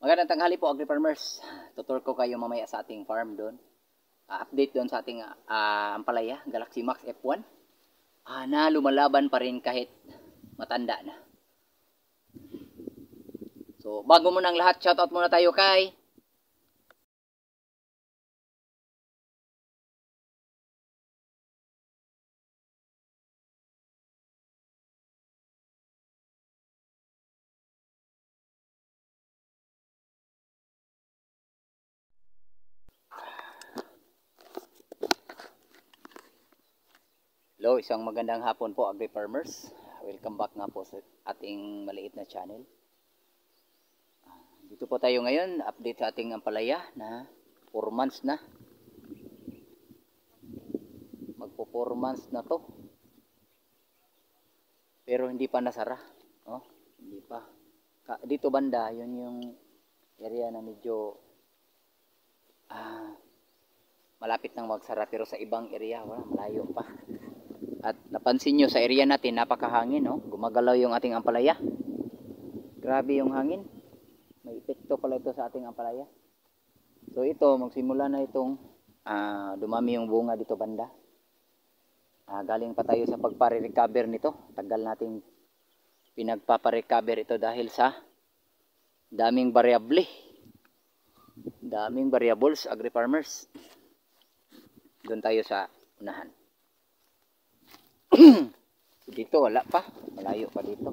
Magandang tanghali po, agri-farmers. Tutur ko kayo mamaya sa ating farm doon. Update doon sa ating ampalaya, Galaxy Max F1. Na lumalaban pa rin kahit matanda na. So, bago mo ng lahat, shoutout muna tayo kay Hello, isang magandang hapon po, agri-farmers. Welcome back nga po sa ating maliit na channel. Dito po tayo ngayon, update sa ating ampalaya na 4 months na. Magpo 4 months na to. Pero hindi pa nasara. Oh, hindi pa. Dito banda, yun yung area na medyo malapit nang magsara. Pero sa ibang area, wala, malayo pa. At napansin nyo sa area natin, napakahangin, no? Gumagalaw yung ating ampalaya. Grabe yung hangin. May epekto pala ito sa ating ampalaya. So ito, magsimula na itong dumami yung bunga dito banda. Galing pa tayo sa pagpare-recover nito. Tagal nating pinagpapare-recover ito dahil sa daming variable. Daming variables, agri-farmers. Doon tayo sa unahan. Dito wala pa, malayo pa dito.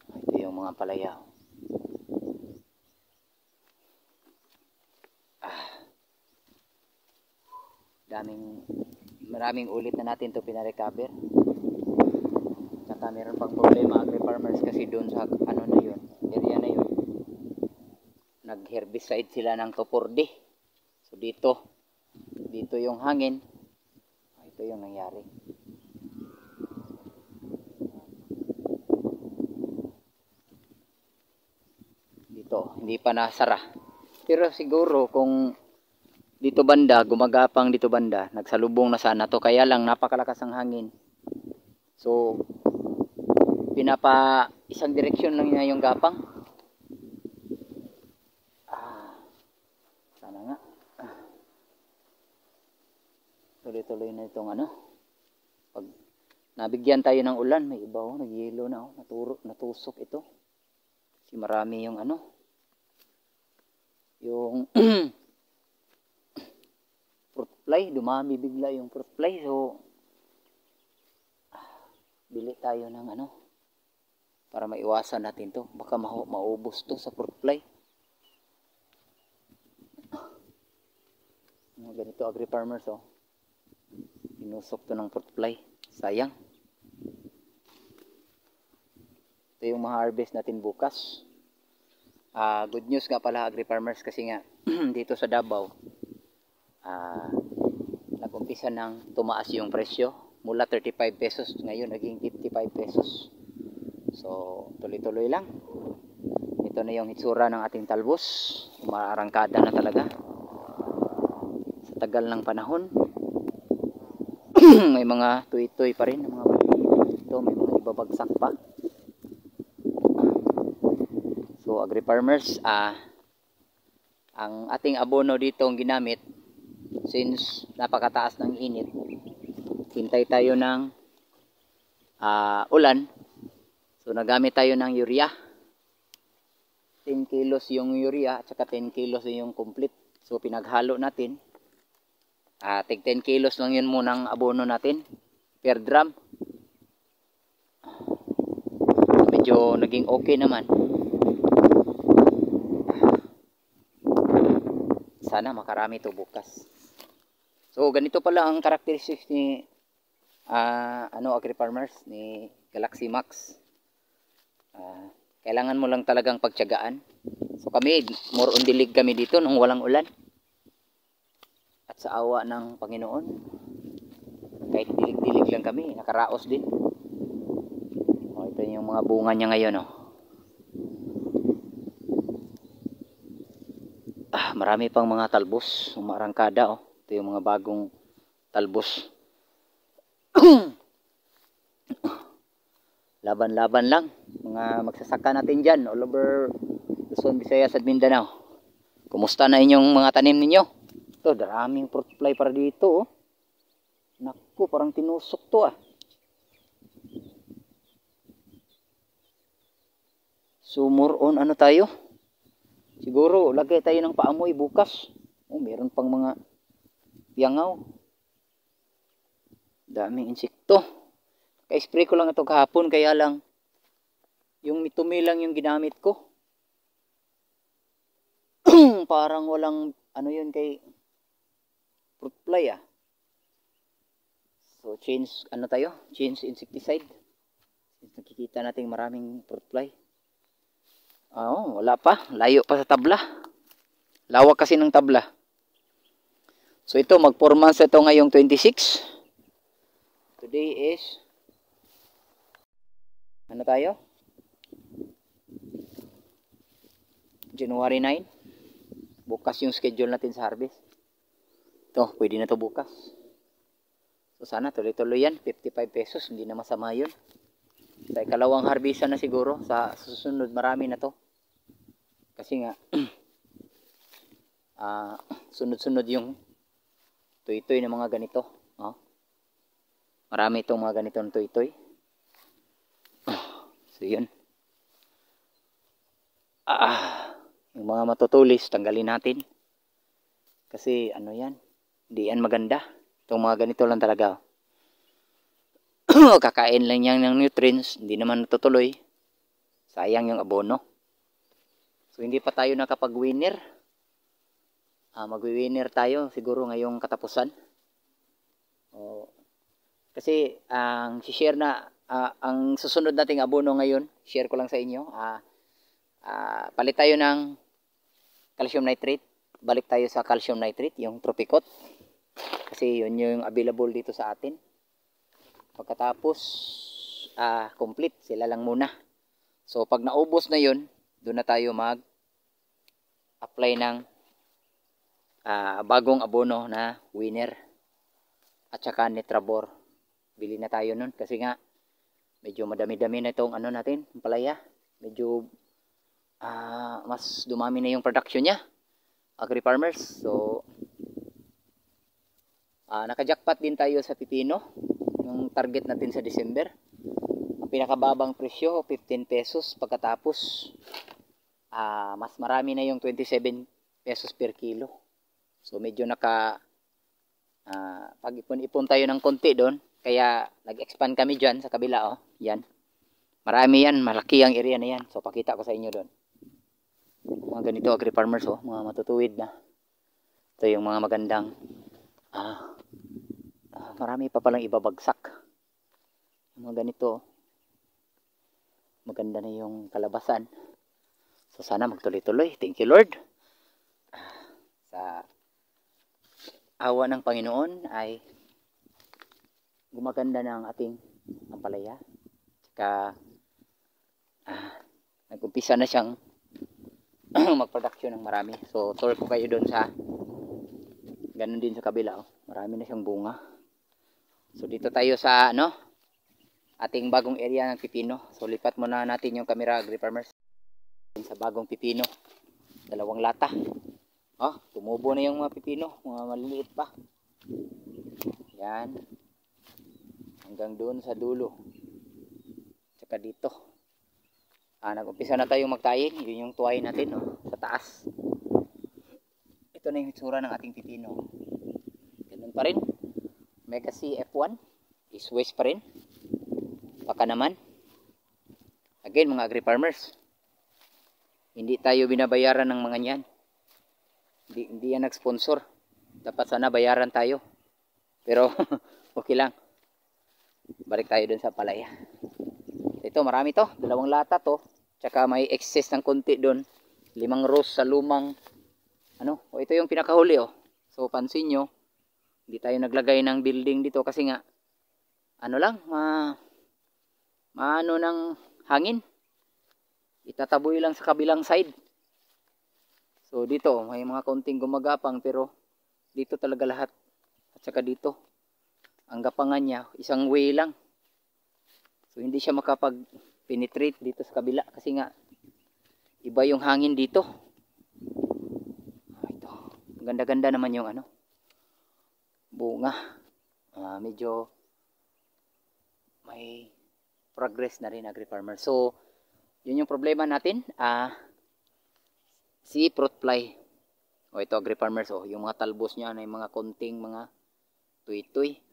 Ito yung mga palaya. Maraming ulit na natin to pina-recover. Tsaka meron pang problema, agri-farmers, kasi doon sa ano na yun, area na yun, nag-herbicide sila ng toporde. So dito yung hangin. Ito yung nangyari. Dito, hindi pa nasara. Pero siguro kung dito banda, gumagapang dito banda, nagsalubong na sana to. Kaya lang napakalakas ang hangin. So, isang direksyon lang niya yung gapang. Sana nga. Tuloy-tuloy na itong pag nabigyan tayo ng ulan, may iba nagyelo na natusok ito. Kasi marami yung yung fruit fly, dumami bigla yung fruit fly. So bili tayo ng para maiwasan natin to. Baka maubos to sa fruit fly. Ganito, agri-farmers, inusok to ng fruit fly. Sayang. Ito yung ma-harvest natin bukas. Good news nga pala, agri-farmers, kasi nga dito sa Davao nag-umpisa ng tumaas yung presyo. Mula 35 pesos ngayon naging 55 pesos. So tuloy-tuloy lang. Ito na yung hitsura ng ating talbos. Umaarangkada na talaga sa tagal ng panahon. May mga tuy-tuy pa rin, ito may mga ibabagsak pa. So agri-farmers, ang ating abono dito ang ginamit, since napakataas ng init, hintay tayo ng ulan. So nagamit tayo ng urea. 10 kilos yung urea at saka 10 kilos yung complete. So pinaghalo natin. Tig 10 kilos lang yun munang abono natin per drum. Medyo naging okay naman. Sana makarami to bukas. So ganito pala ang characteristics ni agri-farmers ni Galaxy Max. Kailangan mo lang talagang pagtiyagaan. So kami, more on dilig kami dito nung walang ulan. At sa awa ng Panginoon, kahit dilig-dilig lang kami, nakaraos din. Ito yung mga bunga niya ngayon. Marami pang mga talbos, umarangkada. Ito yung mga bagong talbos. Laban-laban lang mga magsasaka natin dyan all over Luzon, Visayas at Mindanao. Kumusta na inyong mga tanim ninyo? Ito, daraming fruit fly para dito. Oh. Naku, parang tinusok to ah. So more on ano tayo? Siguro lagay tayo ng paamoy bukas. Oh, meron pang mga yangaw. Daming insekto. Ka-spray ko lang ito kahapon, kaya lang yung mitumi lang yung ginamit ko. Parang walang ano yun kay fruit fly ah. So change ano tayo? Change insecticide. Nakikita natin maraming fruit fly. Oh, wala pa. Layo pa sa tabla. Lawak kasi ng tabla. So ito, mag 4 months ito ngayong 26. Today is ano tayo? January 9. Bukas yung schedule natin sa harvest. Ito, pwede na to bukas. So sana tuloy-tuloy yan. 55 pesos. Hindi na masama yun. Sa ikalawang harvestan na siguro. Sa susunod marami na to. Kasi nga sunod-sunod yung toy-toy na mga ganito. Oh. Marami itong mga ganitong toy-toy. So yun. Yung mga matutulis tanggalin natin. Kasi ano yan, hindi yan maganda. Itong mga ganito lang talaga. Kakain lang yan ng nutrients, hindi naman natutuloy. Sayang yung abono. So hindi pa tayo nakapag-winner. Mag-winner tayo siguro ngayong katapusan. Kasi ang share na ang susunod nating abono ngayon, share ko lang sa inyo. Palit tayo ng calcium nitrate. Balik tayo sa calcium nitrate, yung Tropicot. Kasi yun yung available dito sa atin. Pagkatapos complete sila lang muna. So pag naubos na yun, doon na tayo mag-apply ng bagong abono na winner at saka Netrabor. Bili na tayo nun kasi nga medyo madami-dami na itong ano natin, palaya. Medyo mas dumami na yung production niya. Agri farmers. So naka-jackpot din tayo sa pipino. Yung target natin sa December. Ang pinakababang presyo 15 pesos, pagkatapos mas marami na yung 27 pesos per kilo. So medyo pag-ipon-ipon tayo ng konti doon, kaya nag-expand kami dyan sa kabila. Yan. Marami yan, malaki ang area na yan. So pakita ko sa inyo doon. Mga ganito agri farmers, mga matutuwid na. Ito yung mga magandang marami pa palang ibabagsak. Mga ganito, maganda na yung kalabasan. So sana magtuloy-tuloy. Thank you Lord. Sa awa ng Panginoon ay gumaganda na ang ating ampalaya. Tsaka nag-umpisa na siyang mag-production ng marami. So tour ko kayo doon sa ganun din sa kabila. Marami na siyang bunga. So dito tayo sa ating bagong area ng pipino. So lipat muna natin yung camera agri farmers sa bagong pipino. 2 lata. Tumubo na yung mga pipino, mga maliliit pa. Yan. Hanggang doon sa dulo. Tsaka dito. Nag-umpisa na tayong magtayin. Yun yung tuway natin sa taas. Ito na yung itsura ng ating pipino. Ganun pa rin. Mega C F1 is waste pa rin. Baka naman. Again mga agri farmers, hindi tayo binabayaran ng mga yan. Hindi yan nag-sponsor. Dapat sana bayaran tayo. Pero okay lang. Balik tayo dun sa palaya. Ito marami to. 2 lata to. Tsaka may excess ng konti dun. 5 rows sa lumang ito yung pinakahuli. So pansin nyo, hindi tayo naglagay ng building dito kasi nga maano ng hangin. Itataboy lang sa kabilang side. So dito may mga konting gumagapang, pero dito talaga lahat. At saka dito ang gapangan niya isang way lang. So hindi siya makapag-penetrate dito sa kabila kasi nga Iba yung hangin dito. Ito. Ganda-ganda naman yung ano, bunga. Medyo may progress na rin agri-farmer. So, yun yung problema natin. Si fruit fly. O ito agri-farmers. Yung mga talbos niya na yung mga konting mga tuy-tuy.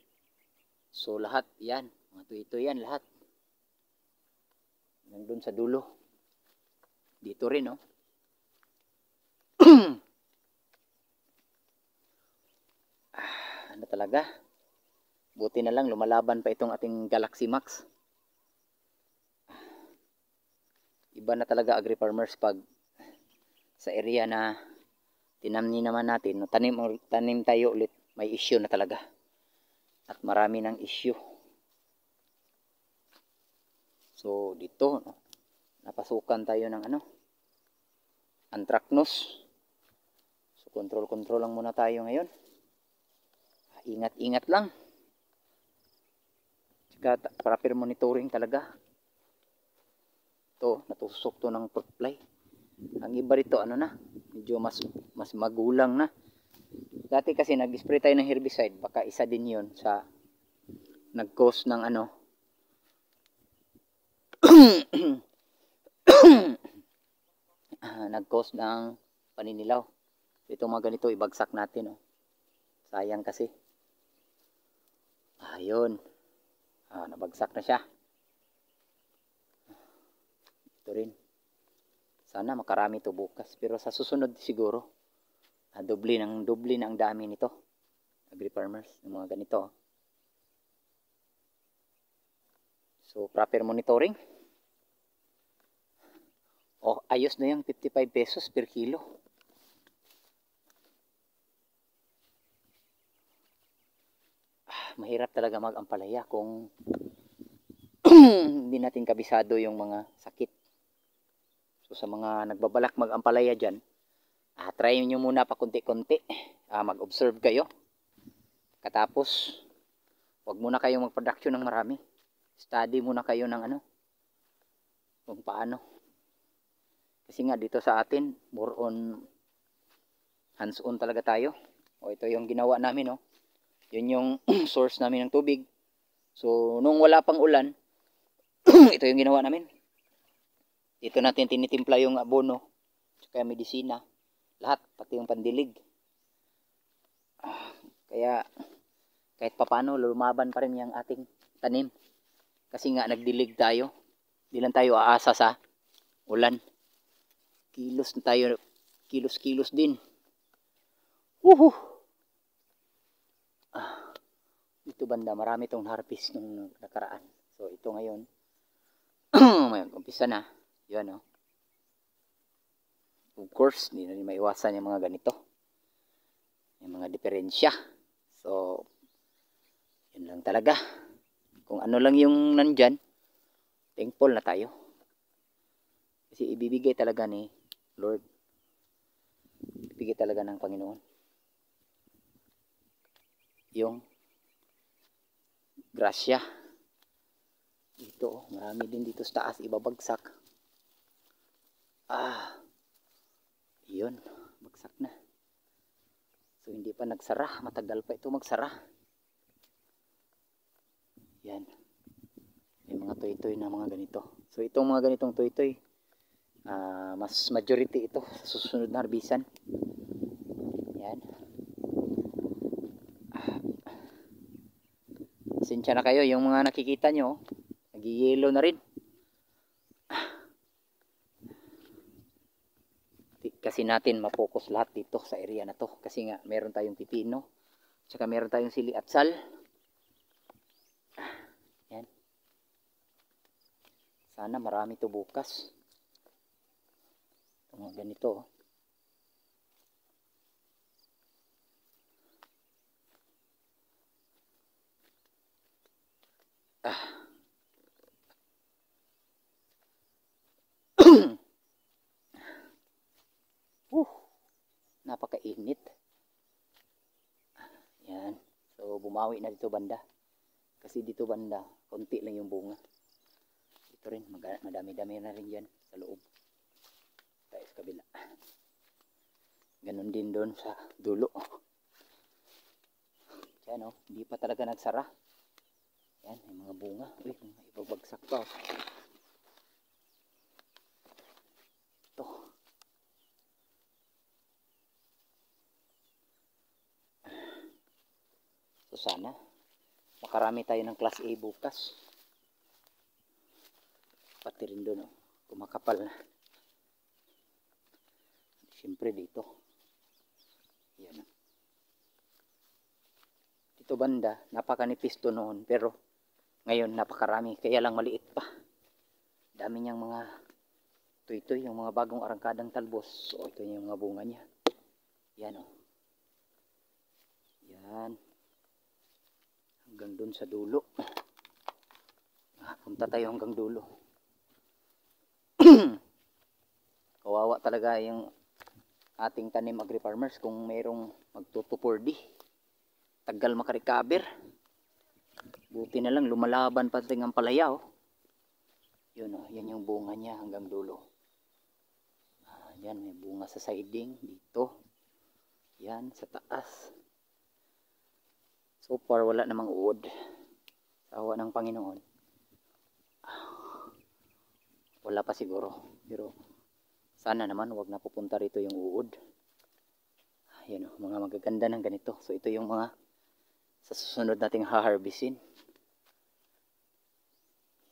So, lahat yan. Mga tuy-tuy yan lahat. Nandun sa dulo. Dito rin, no? Ano talaga? Buti na lang lumalaban pa itong ating Galaxy Max. Iba na talaga agri-farmers pag sa area na tinamni naman natin, tanim tayo ulit, may issue na talaga. At marami ng issue. So dito, napasukan tayo ng ano, anthracnose. So control lang muna tayo ngayon. Ingat-ingat lang. Tsaka proper monitoring talaga. Ito, natusok to ng fruit fly. Ang iba rito, ano na, medyo mas magulang na. Dati kasi nag-spray tayo ng herbicide, baka isa din yun sa nag-cause ng ano, nag-cause ng paninilaw. Ito mga ganito, ibagsak natin. Sayang kasi. Ayun. Nabagsak na siya. Ito rin. Sana makarami to bukas. Pero sa susunod siguro, doble na ang dami nito. Agri-farmers, yung mga ganito. So, proper monitoring. Ayos na yung 55 pesos per kilo. Mahirap talaga mag-ampalaya kung hindi natin kabisado yung mga sakit. So sa mga nagbabalak mag-ampalaya dyan, try nyo muna pa konti-konti. Mag-observe kayo. Katapos, wag muna kayong mag-production ng marami. Study muna kayo ng ano, kung paano. Kasi nga dito sa atin, more on hands-on talaga tayo. Ito yung ginawa namin. Yun yung source namin ng tubig. So, nung wala pang ulan, ito yung ginawa namin. Dito natin tinitimpla yung abono, kaya medisina, lahat, pati yung pandilig. Kaya, kahit papano, lumaban pa rin yung ating tanim. Kasi nga, nagdilig tayo. Di lang tayo aasa sa ulan. Kilos na tayo, kilos din. Woohoo! Dito banda, marami itong harvest nung nakaraan. So, ito ngayon, may umpisa na. Yan, Of course, hindi na rin maiwasan yung mga ganito. Yung mga diferensya. So, yun lang talaga. Kung ano lang yung nandyan, thankful na tayo. Kasi ibibigay talaga ni Lord. Ibibigay talaga ng Panginoon. Yung grasya. Dito, marami din dito sa taas ibabagsak. Yun, bagsak na. So hindi pa nagsara, matagal pa ito magsara. Yan. May mga toy-toy na mga ganito. So itong mga ganitong toy-toy, mas majority ito sa susunod na harbisan. Yan. Pasensya na kayo, yung mga nakikita nyo, nag-yellow na rin. Kasi natin mapokus lahat dito sa area na to. Kasi nga, meron tayong pipino. Tsaka meron tayong sili at sal. Yan. Sana marami to bukas. Ito mga ganito. Napakainit. Yan. So, bumawi na dito banda. Kasi dito banda, konti lang yung bunga. Ito rin, madami-dami na rin yan sa loob. Ganon din doon sa dulo. Yan oh, hindi pa talaga nagsara. Yan, may mga bunga. Uy, may ibabagsak pa. Ito. So sana makarami tayo ng class A bukas. Pati rin doon oh, kumakapal na. Siyempre dito. Yan. Dito banda, napakanipis to noon pero ngayon napakarami, kaya lang maliit pa. Dami niyang mga ito yung mga bagong arangkadang talbos. So ito yung mga bunga niya. Yan oh. Yan. Hanggang dun sa dulo. Punta tayo hanggang dulo. Kawawa talaga yung ating tanim agri-farmers kung mayroong magtutupurdi. Tagal makarecover. Buti na lang lumalaban pa ang palaya oh. Yun oh, yan yung bunga niya hanggang dulo. Yan, may bunga sa siding dito. Yan, sa taas. So far wala namang uod. Sawa ng Panginoon. Wala pa siguro. Pero sana naman wag na pupunta rito yung uod. Yan oh, mga magaganda ng ganito. So ito yung mga sa susunod nating haharbisin.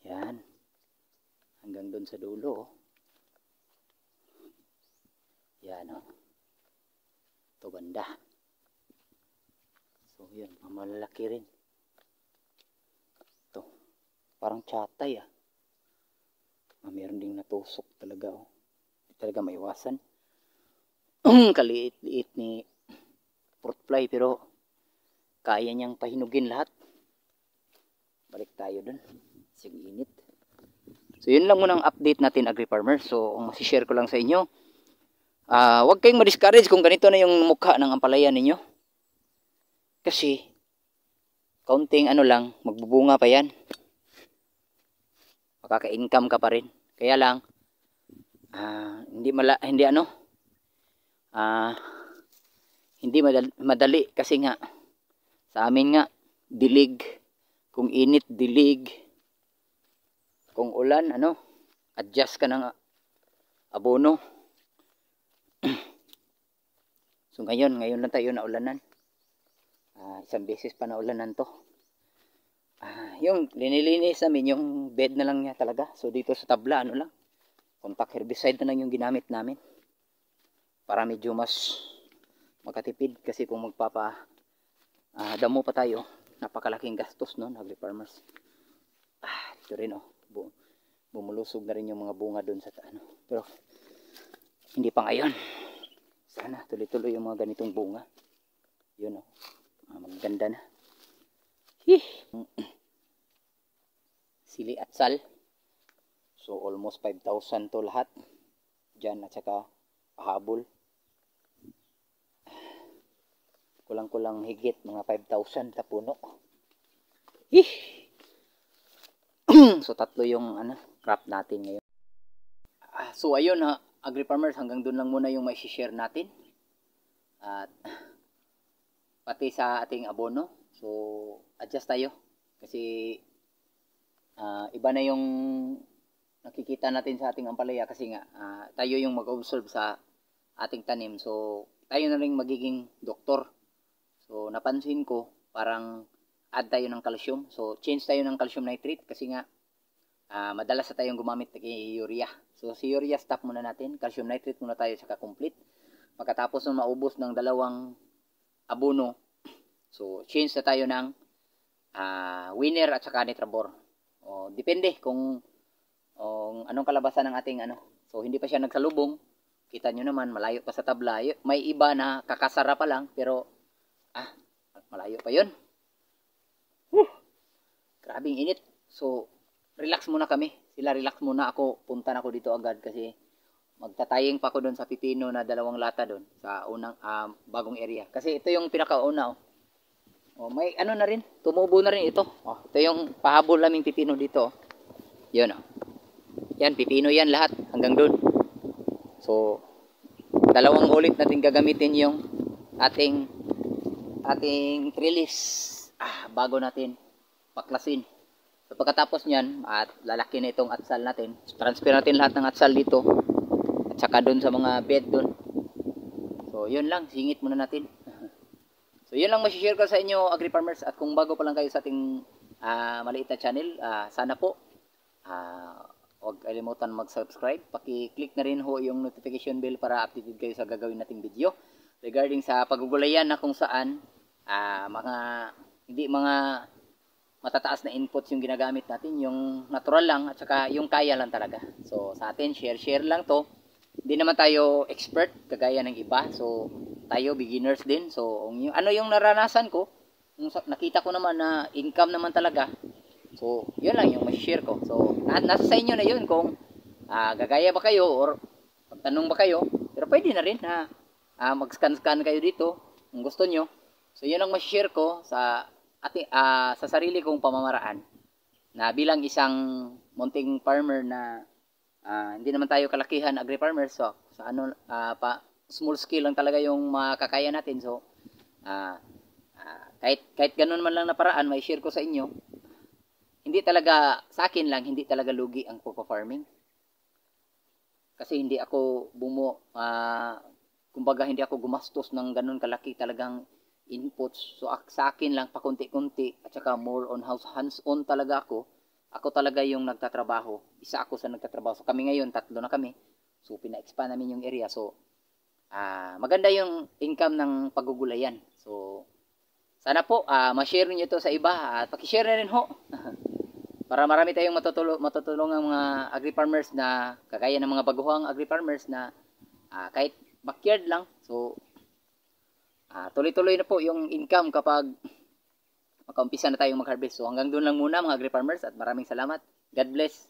Yan. Hanggang doon sa dulo oh. Yan oh. Ito banda. So yun, malalaki rin. Ito. Parang chatay ah. Meron ding natusok talaga oh. Hindi talaga maiwasan. Kaliit-liit ni fruit fly pero kaya niyang pahinugin lahat. Balik tayo dun. Sige init. So yun lang muna ang update natin agri-farmers. So ang masishare ko lang sa inyo. Huwag kayong ma-discourage kung ganito na yung mukha ng ampalaya ninyo. Kasi kaunting ano lang, magbubunga pa yan. Makaka-income ka pa rin. Kaya lang hindi madali kasi nga sa amin nga dilig, kung init dilig, kung ulan adjust ka ng abono. So ngayon lang tayo na ulanan. Isang beses pa na ulanan to. Yung linilinis namin yung bed na lang niya talaga. So dito sa tabla lang, contact herbicide na lang yung ginamit namin para medyo mas makatipid. Kasi kung damo pa tayo, napakalaking gastos no, agri-farmers. Ito rin oh, bumulusog na rin yung mga bunga doon sa pero hindi pa ngayon. Sana tuloy-tuloy yung mga ganitong bunga. Yun oh, maganda na. Sili at sal. So almost 5,000 to lahat dyan, at saka pahabol. Kulang-kulang higit mga 5,000 na puno. So tatlo yung crop natin ngayon. So ayun agri-farmers, hanggang doon lang muna yung may share natin. At pati sa ating abono. So adjust tayo kasi iba na yung nakikita natin sa ating ampalaya kasi nga tayo yung mag-observe sa ating tanim. So tayo na rin magiging doktor. So napansin ko parang add tayo ng calcium. So change tayo ng calcium nitrate kasi nga madalas na tayong gumamit ng urea. So si urea stop muna natin. Calcium nitrate muna tayo saka complete. Pagkatapos nung maubos ng dalawang abono, so change na tayo ng winner at saka nitrabor. Depende kung anong kalabasan ng ating So hindi pa siya nagsalubong. Kita nyo naman malayo pa sa tabla. May iba na kakasara pa lang pero malayo pa yun. Grabing init. So relax muna kami. Sila relax muna, ako punta na ako dito agad kasi magtataying pa ako doon sa pipino na 2 lata doon sa unang bagong area. Kasi ito yung pinakauna may na rin, tumubo na rin ito. Ito yung pahabol naming pipino dito. Yun Yan, pipino yan lahat hanggang doon. So dalawang ulit natin gagamitin yung ating trellis bago natin paklasin. So pagkatapos niyan at lalaki na itong atsal natin, transfer natin lahat ng atsal dito at saka doon sa mga bed doon. So yun lang, singit muna natin. So yun lang ma-share ko sa inyo, Agri Farmers. At kung bago pa lang kayo sa ating maliit na channel, sana po huwag kalimutan mag-subscribe. Paki-click na rin ho yung notification bell para updated kayo sa gagawin nating video regarding sa pagugulayan na kung saan hindi mga matataas na inputs yung ginagamit natin, yung natural lang at saka yung kaya lang talaga. So sa atin, share lang to. Hindi naman tayo expert kagaya ng iba. So tayo beginners din. So ano yung naranasan ko, nakita ko naman na income naman talaga. So yun lang yung ma-share ko. So nasa sa inyo na yun kung gagaya ba kayo or magtanong ba kayo. Pero pwede na rin na mag-scan kayo dito kung gusto nyo. So yun ang ma-share ko sa sarili kong pamamaraan na bilang isang munting farmer na hindi naman tayo kalakihan agri farmers. So sa small scale lang talaga yung makakaya natin. So kahit ganun man lang na paraan, may share ko sa inyo. Hindi talaga sa akin lang, hindi talaga lugi ang farming. Kasi hindi ako kumbaga hindi ako gumastos ng ganun kalaki talagang inputs. So sa akin lang pakunti-kunti at saka more on hands-on talaga ako. Ako talaga yung nagtatrabaho. Isa ako sa nagtatrabaho. So kami ngayon, 3 na kami. So pina-expand namin yung area. So maganda yung income ng pagugulayan. So sana po ma-share niyo ito sa iba at paki-share na rin ho. Para marami tayong matutulungan mga agri farmers na kagaya ng mga baguhang agri farmers na kahit backyard lang. So tuloy-tuloy na po yung income kapag makaumpisa na tayong mag-harvest. So hanggang doon lang muna mga agri farmers at maraming salamat. God bless.